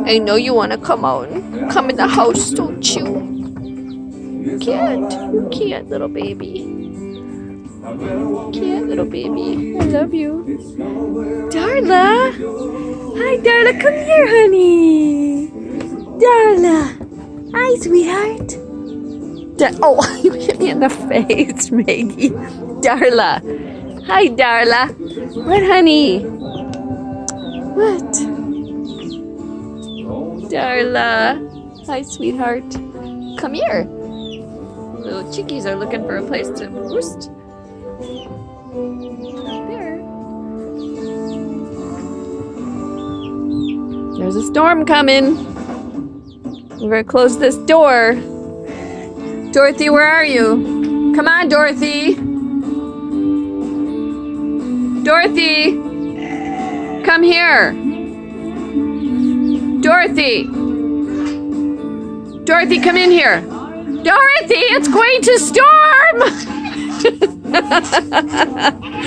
I know you want to come out and come in the house, don't you? You can't. You can't, little baby. Can't, little baby. I love you. Darla! Hi, Darla. Come here, honey. Darla. Hi, sweetheart. Oh, you hit me in the face, Maggie. Darla. Hi, Darla. What, honey? What? Darla. Hi, sweetheart. Come here. Little chickies are looking for a place to roost. There. There's a storm coming. We're gonna close this door. Dorothy, where are you? Come on, Dorothy. Dorothy! Come here. Dorothy! Dorothy, come in here. Dorothy, it's going to storm!